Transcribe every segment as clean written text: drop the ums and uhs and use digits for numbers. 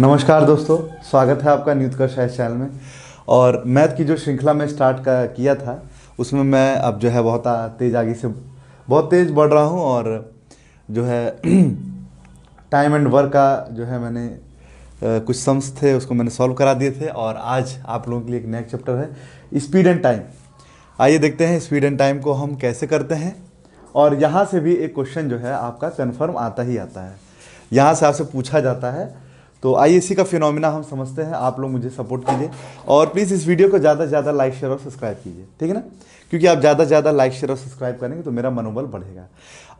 नमस्कार दोस्तों, स्वागत है आपका न्यूज़ चैनल में। और मैथ की जो श्रृंखला में किया था उसमें मैं अब जो है बहुत तेज़ बढ़ रहा हूँ। और जो है टाइम एंड वर्क का जो है मैंने कुछ सम्स थे उसको मैंने सॉल्व करा दिए थे। और आज आप लोगों के लिए एक नया चैप्टर है स्पीड एंड टाइम। आइए देखते हैं स्पीड एंड टाइम को हम कैसे करते हैं। और यहाँ से भी एक क्वेश्चन जो है आपका कन्फर्म आता ही आता है, यहाँ से आपसे पूछा जाता है। तो आइए इसी का फिनोमिना हम समझते हैं। आप लोग मुझे सपोर्ट कीजिए और प्लीज़ इस वीडियो को ज़्यादा से ज़्यादा लाइक शेयर और सब्सक्राइब कीजिए, ठीक है ना। क्योंकि आप ज़्यादा से ज़्यादा लाइक शेयर और सब्सक्राइब करेंगे तो मेरा मनोबल बढ़ेगा।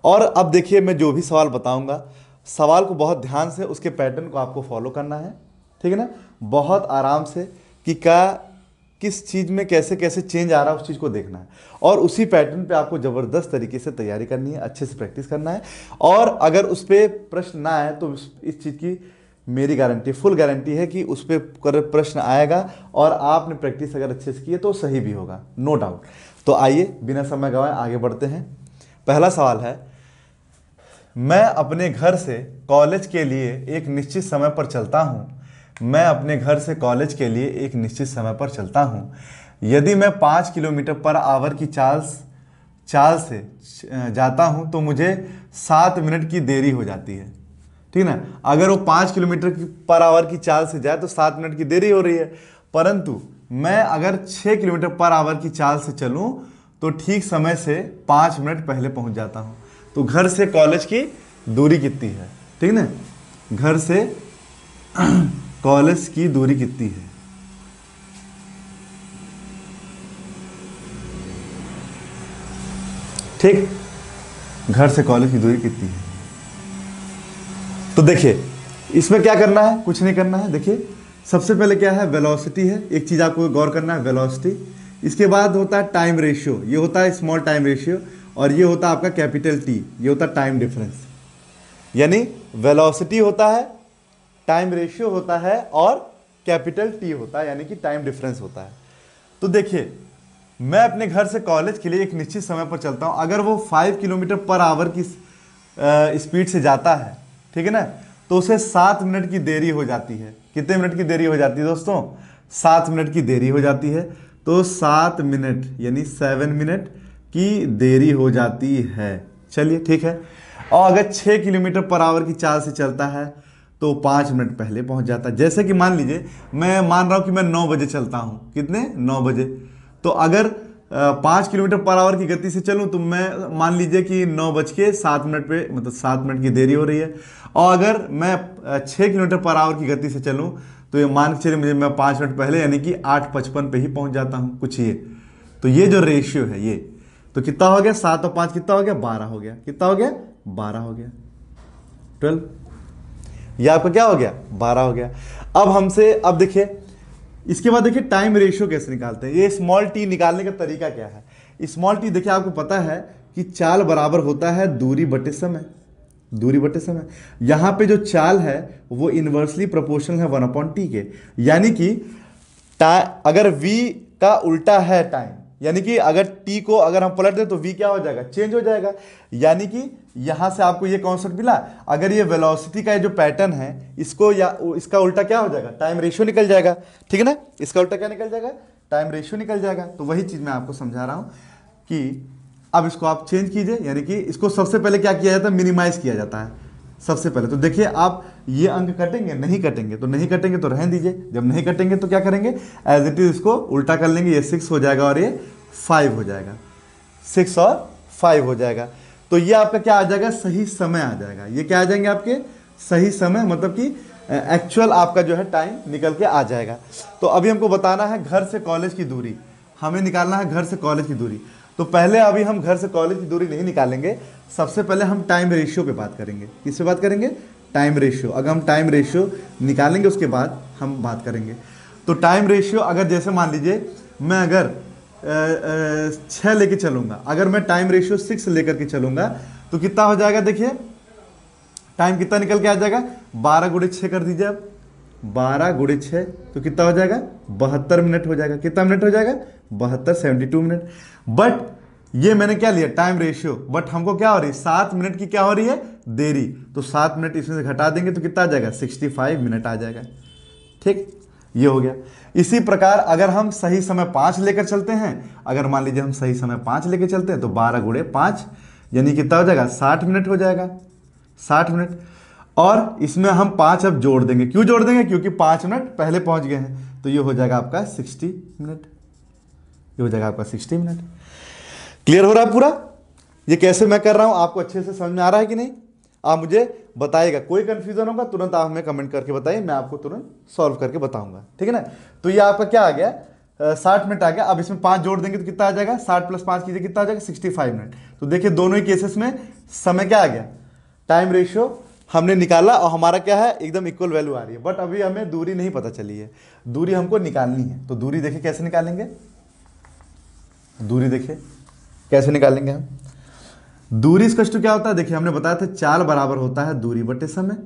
और अब देखिए, मैं जो भी सवाल बताऊंगा, सवाल को बहुत ध्यान से उसके पैटर्न को आपको फॉलो करना है, ठीक है ना। बहुत आराम से कि किस चीज़ में कैसे कैसे चेंज आ रहा है उस चीज़ को देखना है। और उसी पैटर्न पे आपको ज़बरदस्त तरीके से तैयारी करनी है, अच्छे से प्रैक्टिस करना है। और अगर उस पर प्रश्न ना आए तो इस चीज़ की मेरी गारंटी, फुल गारंटी है कि उस पर प्रश्न आएगा और आपने प्रैक्टिस अगर अच्छे से की है तो सही भी होगा, नो डाउट। तो आइए बिना समय गंवाए आगे बढ़ते हैं। पहला सवाल है, मैं अपने घर से कॉलेज के लिए एक निश्चित समय पर चलता हूँ। मैं अपने घर से कॉलेज के लिए एक निश्चित समय पर चलता हूँ। यदि मैं 5 किलोमीटर पर आवर की चाल से जाता हूँ तो मुझे 7 मिनट की देरी हो जाती है, ठीक है ना। अगर वो 5 किलोमीटर पर आवर की चाल से जाए तो 7 मिनट की देरी हो रही है। परंतु मैं अगर 6 किलोमीटर पर आवर की चाल से चलूं तो ठीक समय से 5 मिनट पहले पहुंच जाता हूं। तो घर से कॉलेज की दूरी कितनी है, ठीक है ना। घर से कॉलेज की दूरी कितनी है, ठीक। घर से कॉलेज की दूरी कितनी है, तो देखिए इसमें क्या करना है, कुछ नहीं करना है। देखिए सबसे पहले क्या है, वेलोसिटी है। एक चीज़ आपको गौर करना है, वेलोसिटी। इसके बाद होता है टाइम रेशियो, ये होता है स्मॉल टाइम रेशियो। और ये होता है आपका कैपिटल टी, ये होता है टाइम डिफरेंस। यानी वेलोसिटी होता है, टाइम रेशियो होता है और कैपिटल टी होता है, यानी कि टाइम डिफरेंस होता है। तो देखिए मैं अपने घर से कॉलेज के लिए एक निश्चित समय पर चलता हूँ। अगर वो 5 किलोमीटर पर आवर की स्पीड से जाता है, ठीक है ना, तो उसे 7 मिनट की देरी हो जाती है। कितने मिनट की देरी हो जाती है दोस्तों? 7 मिनट की देरी हो जाती है। तो 7 मिनट यानी 7 मिनट की देरी हो जाती है। चलिए ठीक है। और अगर 6 किलोमीटर पर आवर की चाल से चलता है तो 5 मिनट पहले पहुंच जाता है। जैसे कि मान लीजिए मैं मान रहा हूं कि मैं 9 बजे चलता हूं। कितने? 9 बजे। तो अगर 5 किलोमीटर पर आवर की गति से चलूं तो मैं मान लीजिए कि 9:07 पे, मतलब 7 मिनट की देरी हो रही है। और अगर मैं 6 किलोमीटर पर आवर की गति से चलूं तो ये मान के चलिए मुझे, मैं 5 मिनट पहले यानी कि 8:55 पे ही पहुंच जाता हूं। कुछ ये तो ये जो रेशियो है ये, तो कितना हो गया? 7 और 5 कितना हो गया? 12 हो गया। कितना हो गया? 12 हो गया। 12, ये आपका क्या हो गया? 12 हो गया। अब देखिए इसके बाद देखिए टाइम रेशियो कैसे निकालते हैं। ये स्मॉल टी निकालने का तरीका क्या है? स्मॉल टी देखिए, आपको पता है कि चाल बराबर होता है दूरी बटे समय। दूरी बटे समय, यहां पे जो चाल है वो इनवर्सली प्रोपोर्शनल है 1/t के। यानी कि अगर v का उल्टा है टाइम, यानी कि अगर t को अगर हम पलट दें तो v क्या हो जाएगा? चेंज हो जाएगा। यानी कि यहां से आपको ये कॉन्सेप्ट मिला, अगर ये वेलोसिटी का जो पैटर्न है इसको या इसका उल्टा क्या हो जाएगा? टाइम रेशियो निकल जाएगा, ठीक है ना। इसका उल्टा क्या निकल जाएगा? टाइम रेशियो निकल जाएगा। तो वही चीज मैं आपको समझा रहा हूं कि अब इसको आप चेंज कीजिए, यानी कि इसको सबसे पहले क्या किया जाता है? मिनिमाइज किया जाता है सबसे पहले। तो देखिए आप ये अंक कटेंगे? नहीं कटेंगे। तो नहीं कटेंगे तो रहने दीजिए। जब नहीं कटेंगे तो क्या करेंगे? एज इट इज इसको उल्टा कर लेंगे। ये 6 हो जाएगा और ये 5 हो जाएगा। 6 और 5 हो जाएगा। तो ये आपका क्या आ जाएगा? सही समय आ जाएगा। ये क्या आ जाएंगे आपके? सही समय, मतलब कि एक्चुअल आपका जो है टाइम निकल के आ जाएगा। तो अभी हमको बताना है घर से कॉलेज की दूरी, हमें निकालना है घर से कॉलेज की दूरी। तो पहले अभी हम घर से कॉलेज की दूरी नहीं निकालेंगे, सबसे पहले हम टाइम रेशियो पे बात करेंगे। किस पे बात करेंगे? Time ratio. अगर हम टाइम रेशियो निकालेंगे उसके बाद हम बात करेंगे। तो टाइम रेशियो, अगर जैसे मान लीजिए मैं अगर 6 लेके चलूंगा, अगर मैं टाइम रेशियो 6 लेकर के चलूंगा तो कितना हो जाएगा? देखिए टाइम कितना निकल के आ जाएगा? 12 गुणे 6 कर दीजिए अब। 12 गुणे 6 तो कितना हो जाएगा? 72 मिनट हो जाएगा। कितना मिनट हो जाएगा? 72, 72 मिनट। बट ये मैंने क्या लिया, टाइम रेशियो, बट हमको क्या हो रही है, 7 मिनट की क्या हो रही है, देरी। तो 7 मिनट इसमें से घटा देंगे तो कितना आ जाएगा, 65 मिनट आ जाएगा। ठीक, ये हो गया। इसी प्रकार अगर हम सही समय 5 लेकर चलते हैं, अगर मान लीजिए हम सही समय 5 लेकर चलते हैं तो 12 गुणे 5 यानी कितना हो जाएगा, 60 मिनट हो जाएगा, 60 मिनट। और इसमें हम 5 अब जोड़ देंगे, क्यों जोड़ देंगे, क्योंकि 5 मिनट पहले पहुंच गए हैं। तो ये हो जाएगा आपका 60 मिनट, ये हो जाएगा आपका 60 मिनट। क्लियर हो रहा है पूरा? ये कैसे मैं कर रहा हूं, आपको अच्छे से समझ में आ रहा है कि नहीं, आप मुझे बताइएगा। कोई कंफ्यूजन होगा तुरंत आप हमें कमेंट करके बताइए, मैं आपको तुरंत सॉल्व करके बताऊंगा। ठीक है ना? तो ये आपका क्या आ गया, 60 मिनट आ गया। अब इसमें 5 जोड़ देंगे तो कितना आ जाएगा, 60 + 5 कीजिए, कितना आ जाएगा, 65 मिनट। तो देखिए दोनों ही केसेस में समय क्या आ गया, टाइम रेशियो हमने निकाला और हमारा क्या है, एकदम इक्वल वैल्यू आ रही है। बट अभी हमें दूरी नहीं पता चली है, दूरी हमको निकालनी है। तो दूरी देखिए कैसे निकालेंगे, दूरी देखिए कैसे निकालेंगे हम। दूरी इक्वल टू क्या होता है, देखिए हमने बताया था चाल बराबर होता है दूरी बटे समय।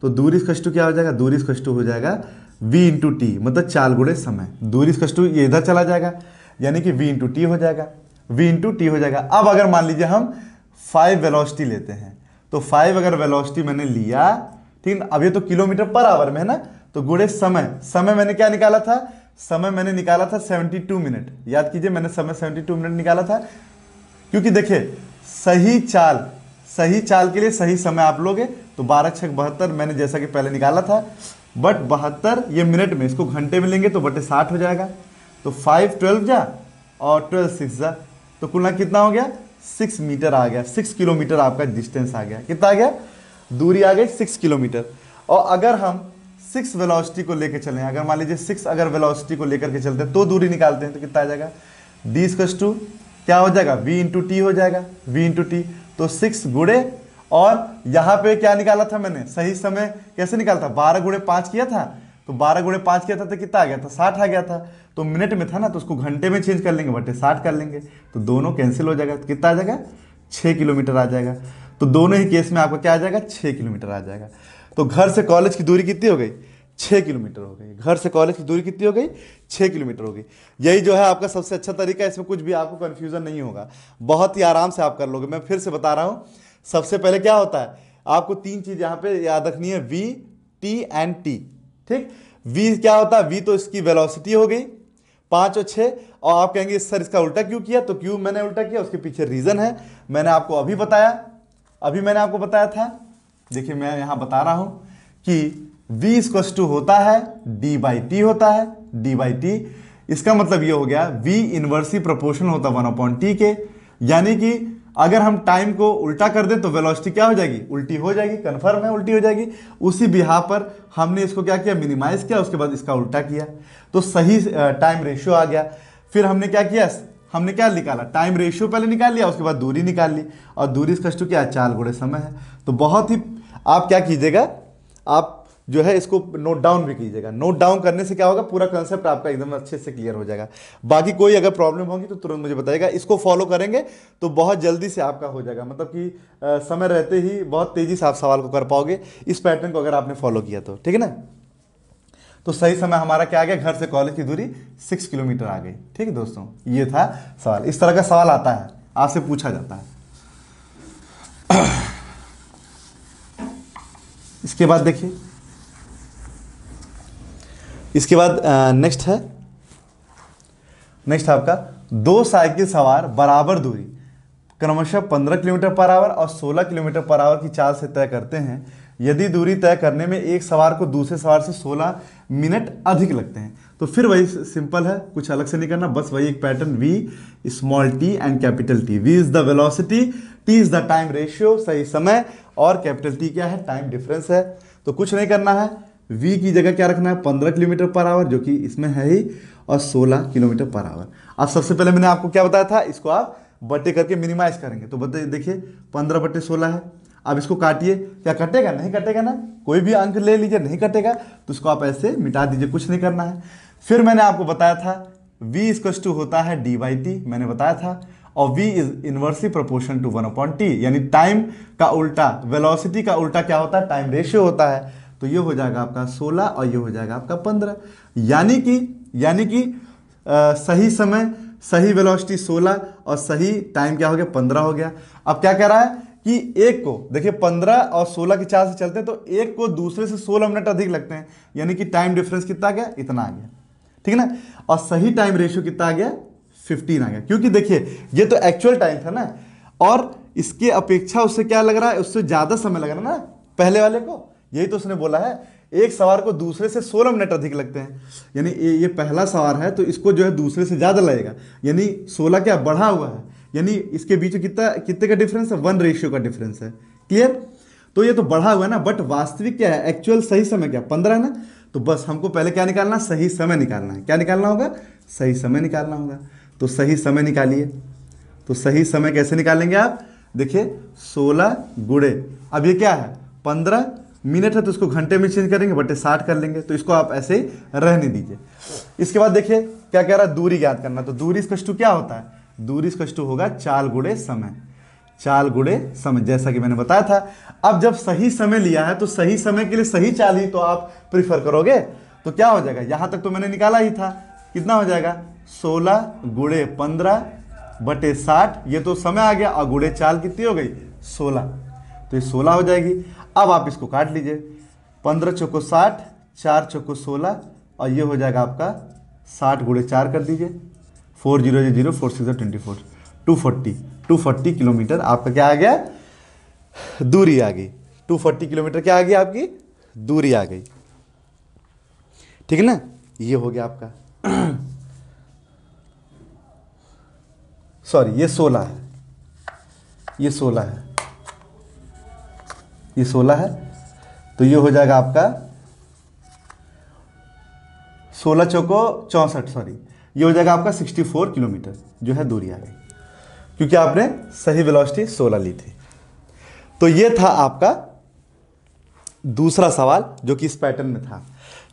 तो दूरी इक्वल टू क्या हो जाएगा, दूरी इक्वल टू हो जाएगा v × t, मतलब चाल गुणे समय। दूरी इक्वल टू ये इधर चला जाएगा यानी कि v × t हो जाएगा, v × t हो जाएगा। अब अगर मान लीजिए हम 5 वेलोसिटी लेते हैं, तो 5 अगर वेलोसिटी मैंने लिया, ठीक है, अब ये तो किलोमीटर पर आवर में है ना, तो गुणे समय। समय मैंने क्या निकाला था, समय मैंने निकाला था 72 मिनट। याद कीजिए मैंने समय 72 मिनट निकाला था, क्योंकि देखिए सही चाल के लिए सही समय आप लोगे तो 12 × 6 = 72 मैंने जैसा कि पहले निकाला था। बट 72 ये मिनट में, इसको घंटे में लेंगे तो बटे 60 हो जाएगा। तो 5 12 जा और 12 6 जा, तो कुल ना कितना हो गया, 6 मीटर आ गया, 6 किलोमीटर आपका डिस्टेंस आ गया। कितना आ गया, दूरी आ गई 6 किलोमीटर। और अगर हम 6 वेलोसिटी को लेकर चलें, अगर मान लीजिए 6 अगर वेलोसिटी को लेकर के चलते हैं तो दूरी निकालते हैं तो कितना आ जाएगा, d = क्या हो जाएगा, v × t हो जाएगा, v × t। तो 6 गुणे, और यहां पे क्या निकाला था मैंने, सही समय कैसे निकाला था, 12 गुणे 5 किया था। तो 12 गुणे 5 किया था तो कितना आ गया था, 60 आ गया था। तो मिनट में था ना, तो उसको घंटे में चेंज कर लेंगे, बटे 60 कर लेंगे, तो दोनों कैंसिल हो जाएगा। तो कितना आ जाएगा, 6 किलोमीटर आ जाएगा। तो दोनों ही केस में आपका क्या आ जाएगा, 6 किलोमीटर आ जाएगा। तो घर से कॉलेज की दूरी कितनी हो गई, 6 किलोमीटर हो गई। घर से कॉलेज की दूरी कितनी हो गई, 6 किलोमीटर हो गई। यही जो है आपका सबसे अच्छा तरीका है, इसमें कुछ भी आपको कंफ्यूजन नहीं होगा, बहुत ही आराम से आप कर लोगे। मैं फिर से बता रहा हूँ, सबसे पहले क्या होता है, आपको 3 चीज यहाँ पे याद रखनी है, v, t एंड t। ठीक, v क्या होता है, v तो इसकी वेलोसिटी हो गई 5 और 6। और आप कहेंगे सर इसका उल्टा क्यों किया, तो क्यों मैंने उल्टा किया, उसके पीछे रीजन है, मैंने आपको अभी बताया, अभी मैंने आपको बताया था। देखिए मैं यहां बता रहा हूं कि v = होता है d/t होता है, d/t। इसका मतलब ये हो गया v इनवर्सली प्रोपोर्शनल होता है 1/t के। यानी कि अगर हम टाइम को उल्टा कर दें तो वेलोसिटी क्या हो जाएगी, उल्टी हो जाएगी, कंफर्म है उल्टी हो जाएगी। उसी बिहार पर हमने इसको क्या किया, मिनिमाइज किया, उसके बाद इसका उल्टा किया, तो सही टाइम रेशियो आ गया। फिर हमने क्या किया, हमने क्या निकाला, टाइम रेशियो पहले निकाल लिया, उसके बाद दूरी निकाल ली, और दूरी इक्वल क्या, चाल गुणे समय है। तो बहुत ही आप क्या कीजिएगा, आप जो है इसको नोट डाउन भी कीजिएगा। नोट डाउन करने से क्या होगा, पूरा कंसेप्ट आपका एकदम अच्छे से क्लियर हो जाएगा। बाकी कोई अगर प्रॉब्लम होगी तो तुरंत मुझे बताइएगा। इसको फॉलो करेंगे तो बहुत जल्दी से आपका हो जाएगा, मतलब कि समय रहते ही बहुत तेजी से आप सवाल को कर पाओगे, इस पैटर्न को अगर आपने फॉलो किया तो। ठीक है ना? तो सही समय हमारा क्या आ गया, घर से कॉलेज की दूरी 6 किलोमीटर आ गई। ठीक है दोस्तों, ये था सवाल। इस तरह का सवाल आता है, आपसे पूछा जाता है। इसके बाद देखिए, इसके बाद नेक्स्ट है, नेक्स्ट आपका 2 साइकिल सवार बराबर दूरी क्रमशः 15 किलोमीटर पर आवर और 16 किलोमीटर पर आवर की चाल से तय करते हैं। यदि दूरी तय करने में एक सवार को दूसरे सवार से 16 मिनट अधिक लगते हैं। तो फिर वही सिंपल है, कुछ अलग से नहीं करना, बस वही एक pattern, v and capital T। v is the velocity, t is the time ratio, सही समय, और कैपिटल T क्या है, टाइम डिफरेंस है। तो कुछ नहीं करना है, v की जगह क्या रखना है, 15 किलोमीटर पर आवर, जो कि इसमें है ही, और 16 किलोमीटर पर आवर। अब सबसे पहले मैंने आपको क्या बताया था, इसको आप बटे करके मिनिमाइज करेंगे। तो देखिए 15/16 है। अब इसको काटिए, क्या कटेगा, नहीं कटेगा ना, कोई भी अंक ले लीजिए, नहीं कटेगा, तो इसको आप ऐसे मिटा दीजिए, कुछ नहीं करना है। फिर मैंने आपको बताया था v = होता है d/t, मैंने बताया था, और v is inversely proportional to 1/t, यानी टाइम का उल्टा, वेलोसिटी का उल्टा क्या होता है, टाइम रेशियो होता है। तो ये हो जाएगा आपका 16 और ये हो जाएगा आपका 15। यानी कि सही समय सही वेलोसिटी 16 और सही टाइम क्या हो गया 15 हो गया। अब क्या कह रहा है कि एक को देखिए 15 और 16 की चाल से चलते हैं तो एक को दूसरे से 16 मिनट अधिक लगते हैं, यानी कि टाइम डिफरेंस कितना आ गया, इतना आ गया, ठीक है ना। और सही टाइम रेशियो कितना आ गया, 15 आ गया, क्योंकि देखिए ये तो एक्चुअल टाइम था ना, और इसके अपेक्षा उससे क्या लग रहा है, उससे ज्यादा समय लग रहा है ना पहले वाले को। यही तो उसने बोला है, एक सवार को दूसरे से 16 मिनट अधिक लगते हैं, यानी ये पहला सवार है तो इसको जो है दूसरे से ज्यादा लगेगा, यानी 16 क्या बढ़ा हुआ है, यानी इसके बीच में कितने का डिफरेंस है, 1 रेशियो का डिफरेंस है। क्लियर। तो ये तो बढ़ा हुआ है ना, बट वास्तविक क्या है, एक्चुअल सही समय क्या 15 है ना। तो बस हमको पहले क्या निकालना, सही समय निकालना है। क्या निकालना होगा, सही समय निकालना होगा। तो सही समय निकालिए। तो सही समय कैसे निकालेंगे आप, देखिए 16 गुणे, अब ये क्या है 15 मिनट है तो इसको घंटे में चेंज करेंगे, बटे 60 कर लेंगे, तो इसको आप ऐसे ही रहने दीजिए। इसके बाद देखिए क्या कह रहा है, दूरी ज्ञात करना। तो दूरी इक्वल टू क्या होता है, दूरी इक्वल टू होगा चाल गुणे समय, चाल गुणे समय, जैसा कि मैंने बताया था। अब जब सही समय लिया है तो सही समय के लिए सही चाल ही तो आप प्रीफर करोगे, तो क्या हो जाएगा, यहां तक तो मैंने निकाला ही था, कितना हो जाएगा 16 गुणे 15 बटे 60, ये तो समय आ गया, और गुणे चाल कितनी हो गई 16, तो ये 16 हो जाएगी। अब आप इसको काट लीजिए, 15 चौको 60, 4 चौको 16, और ये हो जाएगा आपका 60 गुणे 4 कर दीजिए, 4 0 0 4 6 24, 240 किलोमीटर आपका क्या आ गया, दूरी आ गई। 240 किलोमीटर क्या आ गई, आपकी दूरी आ गई, ठीक है ना। ये हो गया आपका सॉरी ये 16 है, ये 16 है, ये 16 है, तो ये हो जाएगा आपका 16 चौको 64, सॉरी ये हो जाएगा आपका 64 किलोमीटर जो है दूरी आ गई, क्योंकि आपने सही वेलोसिटी 16 ली थी। तो ये था आपका दूसरा सवाल जो कि इस पैटर्न में था।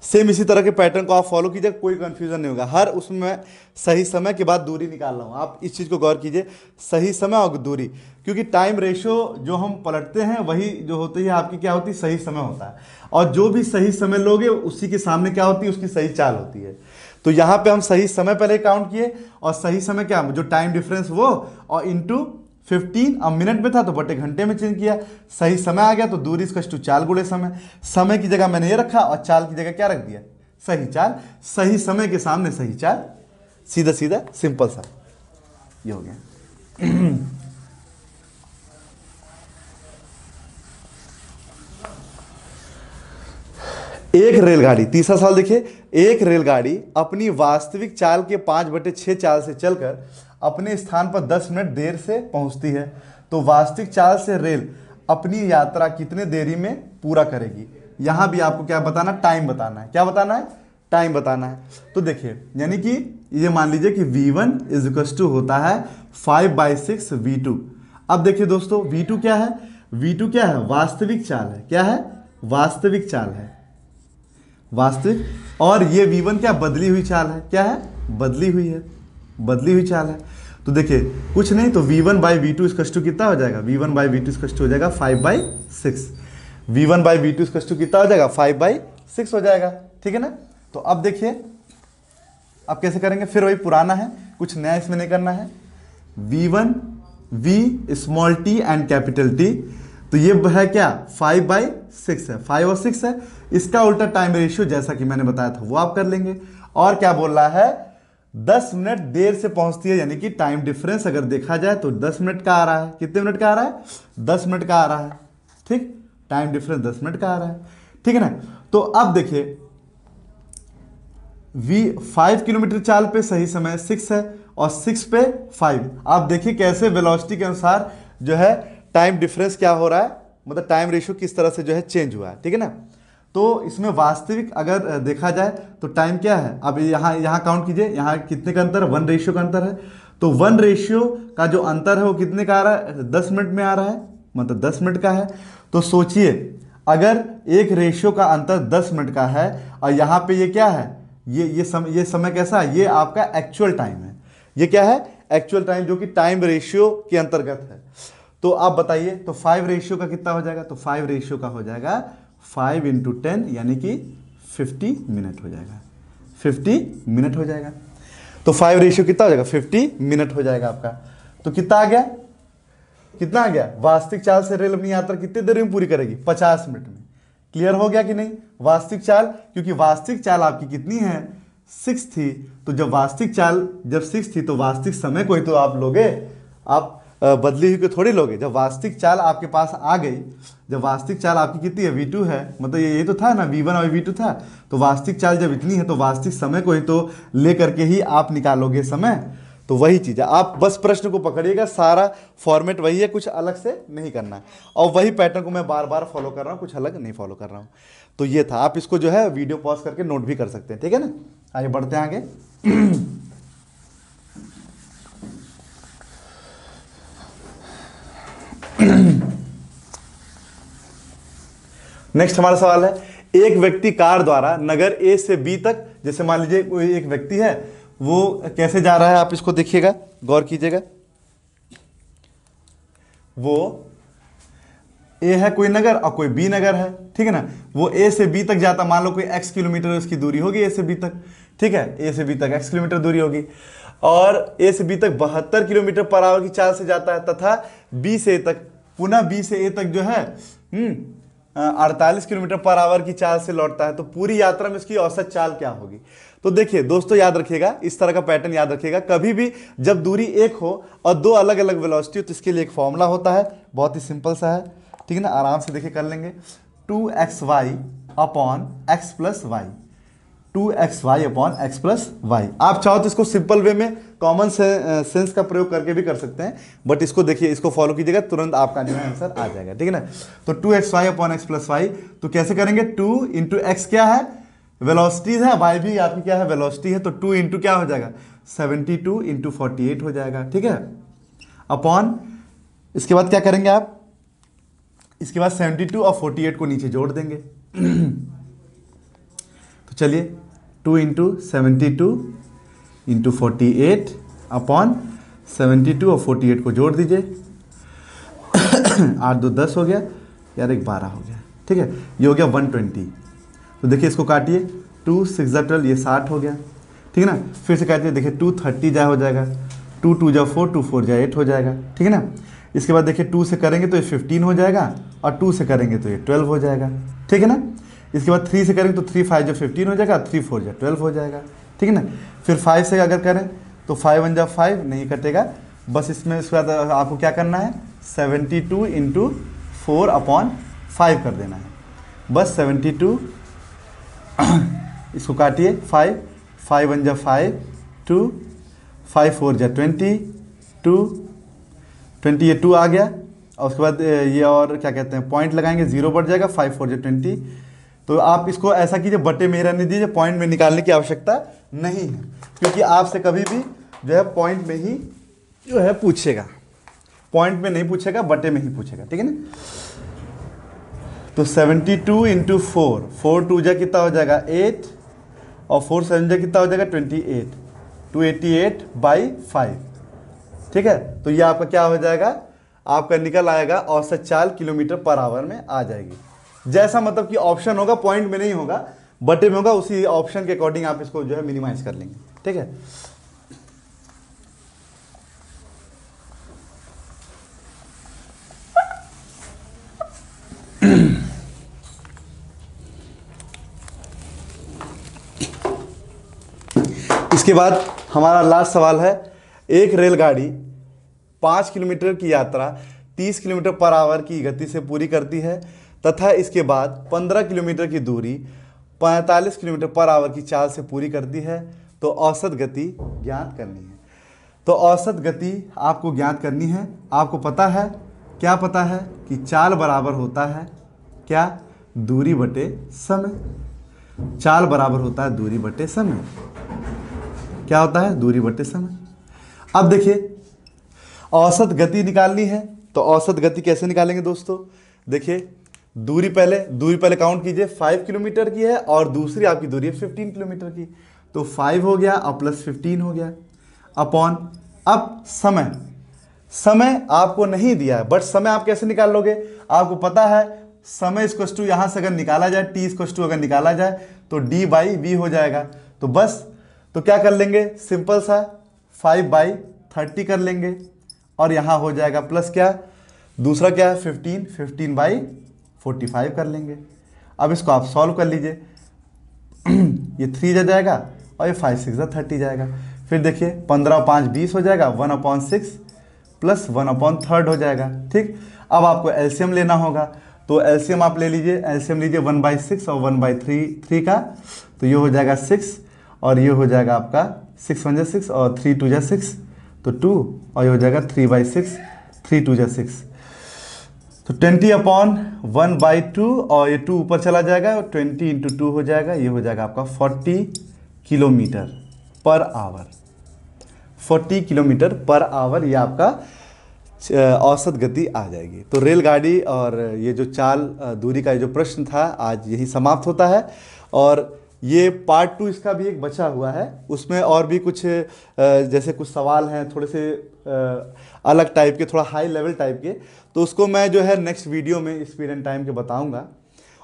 सेम इसी तरह के पैटर्न को आप फॉलो कीजिए, कोई कंफ्यूजन नहीं होगा। हर उसमें मैं सही समय के बाद दूरी निकाल रहा हूं, आप इस चीज को गौर कीजिए, सही समय और दूरी, क्योंकि टाइम रेशियो जो हम पलटते हैं वही जो होती है आपकी क्या होती है, सही समय होता है, और जो भी सही समय लोगे उसी के सामने क्या होती है, उसकी सही चाल होती है। तो यहां पे हम सही समय पहले काउंट किए, और सही समय क्या जो टाइम डिफरेंस वो, और इंटू 15, अब मिनट में था तो बटे घंटे में चेंज किया, सही समय आ गया, तो दूरी इसका चाल गुणे समय, समय की जगह मैंने ये रखा और चाल की जगह क्या रख दिया, सही चाल, सही समय के सामने सही चाल, सीधा सीधा सिंपल सा ये हो गया। एक रेलगाड़ी, तीसरा सवाल देखिए, एक रेलगाड़ी अपनी वास्तविक चाल के 5/6 चाल से चलकर अपने स्थान पर 10 मिनट देर से पहुंचती है, तो वास्तविक चाल से रेल अपनी यात्रा कितने देरी में पूरा करेगी। यहां भी आपको क्या बताना, टाइम बताना है। क्या बताना है, टाइम बताना है। तो देखिए यानी कि ये मान लीजिए कि v1 इज इक्वल टू होता है 5/6 v2। अब देखिए दोस्तों v2 क्या है, v2 क्या है, वास्तविक चाल है, क्या है, वास्तविक चाल है, वास्तविक, और ये v1 क्या, बदली हुई चाल है, क्या है, बदली हुई है, बदली हुई चाल है। तो देखिए कुछ नहीं तो v1/v2 इक्वल टू कितना हो जाएगा, v1/v2 इक्वल टू हो जाएगा 5/6, v1/v2 इक्वल टू कितना हो जाएगा 5/6 हो जाएगा, ठीक है ना। तो अब देखिए अब कैसे करेंगे, फिर वही पुराना है, कुछ नया इसमें नहीं करना है। v1 v small t and capital T, तो ये है क्या 5/6 है, 5 और 6 है, इसका उल्टा टाइम रेशियो जैसा कि मैंने बताया था वो आप कर लेंगे। और क्या बोल रहा है, 10 मिनट देर से पहुंचती है, यानी कि टाइम डिफरेंस अगर देखा जाए तो 10 मिनट का आ रहा है, कितने मिनट का आ रहा है, 10 मिनट का आ रहा है, ठीक, टाइम डिफरेंस 10 मिनट का आ रहा है, ठीक है ना। तो अब देखिए v5 किलोमीटर चाल पे सही समय 6 है, और 6 पे 5, आप देखिए कैसे वेलोसिटी के अनुसार जो है टाइम डिफरेंस क्या हो रहा है, मतलब टाइम रेशियो किस तरह से जो है चेंज हुआ है, ठीक है ना। तो इसमें वास्तविक अगर देखा जाए तो टाइम क्या है, अब यहाँ काउंट कीजिए, यहाँ कितने का अंतर है, 1 रेशियो का अंतर है। तो 1 रेशियो का जो अंतर है वो कितने का आ रहा है, 10 मिनट में आ रहा है, मतलब 10 मिनट का है। तो सोचिए अगर एक रेशियो का अंतर 10 मिनट का है, और यहाँ पे ये क्या है, ये समय कैसा है, ये आपका एक्चुअल टाइम है, ये क्या है, एक्चुअल टाइम, जो कि टाइम रेशियो के अंतर्गत है। तो आप बताइए, तो 5 रेशियो का कितना हो जाएगा, तो 5 रेशियो का हो जाएगा 5 × 10 यानी कि 50 मिनट हो जाएगा, 50 मिनट हो जाएगा। तो 5 रेशियो कितना हो जाएगा, 50 मिनट हो जाएगा आपका। तो कितना आ गया, कितना आ गया, वास्तविक चाल से रेल अपनी यात्रा कितनी देर में पूरी करेगी, 50 मिनट में। क्लियर हो गया कि नहीं, वास्तविक चाल, क्योंकि वास्तविक चाल आपकी कितनी है, 6 थी। तो जब वास्तविक चाल जब 6 थी तो वास्तविक समय को ही तो आप लोगे, आप बदली हुई को थोड़ी लोगे। जब वास्तविक चाल आपके पास आ गई, जब वास्तविक चाल आपकी कितनी है, V2 है, मतलब ये तो था ना, V1 और V2 था। तो वास्तविक चाल जब इतनी है तो वास्तविक समय को ही तो ले करके ही आप निकालोगे समय। तो वही चीज़ है, आप बस प्रश्न को पकड़िएगा, सारा फॉर्मेट वही है, कुछ अलग से नहीं करना है। और वही पैटर्न को मैं बार बार फॉलो कर रहा हूँ, कुछ अलग नहीं फॉलो कर रहा हूँ। तो ये था, आप इसको जो है वीडियो पॉज करके नोट भी कर सकते हैं, ठीक है ना। आइए बढ़ते हैं आगे। नेक्स्ट हमारा सवाल है, एक व्यक्ति कार द्वारा नगर ए से बी तक, जैसे मान लीजिए कोई एक व्यक्ति है, वो कैसे जा रहा है, आप इसको देखिएगा, गौर कीजिएगा। वो ए है कोई नगर और कोई बी नगर है, ठीक है ना। वो ए से बी तक जाता, मान लो कोई x किलोमीटर उसकी दूरी होगी ए से बी तक, ठीक है, ए से बी तक x किलोमीटर दूरी होगी। और ए से बी तक 72 किलोमीटर पर आवर की चाल से जाता है, तथा बी से ए तक, पुनः बी से ए तक जो है 48 किलोमीटर पर आवर की चाल से लौटता है। तो पूरी यात्रा में इसकी औसत चाल क्या होगी। तो देखिए दोस्तों, याद रखिएगा, इस तरह का पैटर्न याद रखिएगा, कभी भी जब दूरी एक हो और दो अलग अलग वेलोसिटी हो तो इसके लिए एक फॉर्मूला होता है, बहुत ही सिंपल सा है, ठीक है ना, आराम से देखिए कर लेंगे। 2xy upon x plus Y, 2xy upon x plus Y. आप चाहो तो इसको सिंपल वे में कॉमन सेंस का प्रयोग करके भी कर सकते हैं, बट इसको देखिए, इसको फॉलो कीजिएगा, तुरंत आपका जो है आंसर आ जाएगा, ठीक है ना। तो 2xy upon x plus Y, तो कैसे करेंगे, 2 इंटू एक्स क्या है, वेलोसिटी है, y भी आपकी क्या है, वेलोसिटी है। तो 2 इंटू क्या हो जाएगा, 72 इंटू 48 हो जाएगा, ठीक है, अपॉन, इसके बाद क्या करेंगे आप, इसके बाद 72 और 48 को नीचे जोड़ देंगे। तो चलिए 2 इंटू 72 इंटू 48 अपॉन 72 और 48 को जोड़ दीजिए। 8 2 10 हो गया यार, 1 12 हो गया, ठीक है, ये हो गया 120। तो देखिए इसको काटिए, 2 6 12, ये 60 हो गया, ठीक है ना। फिर से काटिए, देखिए 2 30 जा हो जाएगा, 2 2 जा 4, 2 4 जा 8 हो जाएगा, ठीक है ना। इसके बाद देखिए 2 से करेंगे तो ये 15 हो जाएगा, और 2 से करेंगे तो ये 12 हो जाएगा, ठीक है ना। इसके बाद 3 से करेंगे तो 3 5 जा 15 हो जाएगा, 3 4 जा 12 हो जाएगा, ठीक है ना। फिर 5 से अगर करें तो 5 1 जा 5, नहीं कटेगा, बस इसमें इसके बाद आपको क्या करना है, 72 इंटू 4 अपॉन 5 कर देना है, बस 72। इसको काटिए, 5 5 1 जा 5, 2 5 4 जा 20, 20 ये 2 आ गया, और उसके बाद ये और क्या कहते हैं, पॉइंट लगाएंगे, 0 बढ़ जाएगा, 5 4 जा 20। तो आप इसको ऐसा कीजिए, बटे में रहने दीजिए, पॉइंट में निकालने की आवश्यकता नहीं है, क्योंकि आपसे कभी भी जो है पॉइंट में ही जो है पूछेगा, पॉइंट में नहीं पूछेगा, बटे में ही पूछेगा, ठीक है ना। तो 72 इंटू 4, 4 2 जा कितना हो जाएगा 8, और 4 7 जा कितना हो जाएगा 28, 288 बाई 5, ठीक है। तो ये आपका क्या हो जाएगा, आपका निकल आएगा औसत चाल किलोमीटर पर आवर में आ जाएगी। जैसा मतलब कि ऑप्शन होगा, पॉइंट में नहीं होगा, बटे में होगा, उसी ऑप्शन के अकॉर्डिंग आप इसको जो है मिनिमाइज कर लेंगे, ठीक है। इसके बाद हमारा लास्ट सवाल है, एक रेलगाड़ी 5 किलोमीटर की यात्रा 30 किलोमीटर पर आवर की गति से पूरी करती है, तथा इसके बाद 15 किलोमीटर की दूरी 45 किलोमीटर पर आवर की चाल से पूरी करती है। तो औसत गति ज्ञात करनी है। तो औसत गति आपको ज्ञात करनी है। आपको पता है, क्या पता है कि चाल बराबर होता है क्या, दूरी बटे समय। चाल बराबर होता है दूरी बटे समय। क्या होता है, दूरी बटे समय। अब देखिए औसत गति निकालनी है, तो औसत गति कैसे निकालेंगे दोस्तों। देखिए दूरी पहले काउंट कीजिए, 5 किलोमीटर की है और दूसरी आपकी दूरी है 15 किलोमीटर की। तो 5 हो गया और प्लस 15 हो गया अपॉन, अब समय आपको नहीं दिया है, बट समय आप कैसे निकाल लोगे, आपको पता है समय इक्वल्स टू यहाँ से अगर निकाला जाए, टी इक्वल्स टू अगर निकाला जाए तो डी बाई वी हो जाएगा। तो बस, तो क्या कर लेंगे, सिंपल सा 5/30 कर लेंगे और यहाँ हो जाएगा प्लस क्या, दूसरा क्या है 15/45 कर लेंगे। अब इसको आप सॉल्व कर लीजिए, ये 3 जा जाएगा और ये 5 6 30 जाएगा। फिर देखिए 15 5 20 हो जाएगा, 1/6 प्लस 1/3 हो जाएगा। ठीक, अब आपको एलसीएम लेना होगा, तो एलसीएम आप ले लीजिए, एलसीएम लीजिए 1/6 और 1/3 का, तो ये हो जाएगा 6 और ये हो जाएगा आपका 6 1 6 और 3 2 6, तो 2 और ये हो जाएगा 3/6, 3 2 6, तो 20/1/2 और ये 2 ऊपर चला जाएगा और 20 × 2 हो जाएगा, ये हो जाएगा आपका 40 kilometre per hour. 40 kilometre per hour ये आपका औसत गति आ जाएगी। तो रेलगाड़ी और ये जो चाल दूरी का जो प्रश्न था आज यही समाप्त होता है। और ये पार्ट 2 इसका भी एक बचा हुआ है, उसमें और भी कुछ जैसे कुछ सवाल हैं थोड़े से अलग टाइप के, थोड़ा हाई लेवल टाइप के, तो उसको मैं जो है नेक्स्ट वीडियो में स्पीड एंड टाइम के बताऊंगा।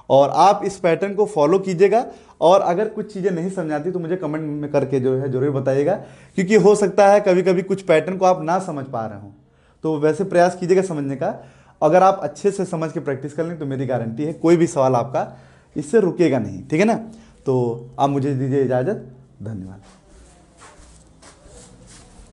और आप इस पैटर्न को फॉलो कीजिएगा, और अगर कुछ चीज़ें नहीं समझ आती तो मुझे कमेंट में करके जो है ज़रूर बताइएगा, क्योंकि हो सकता है कभी कभी कुछ पैटर्न को आप ना समझ पा रहे हो, तो वैसे प्रयास कीजिएगा समझने का। अगर आप अच्छे से समझ के प्रैक्टिस कर लें तो मेरी गारंटी है कोई भी सवाल आपका इससे रुकेगा नहीं। ठीक है ना, तो आप मुझे दीजिए इजाज़त, धन्यवाद।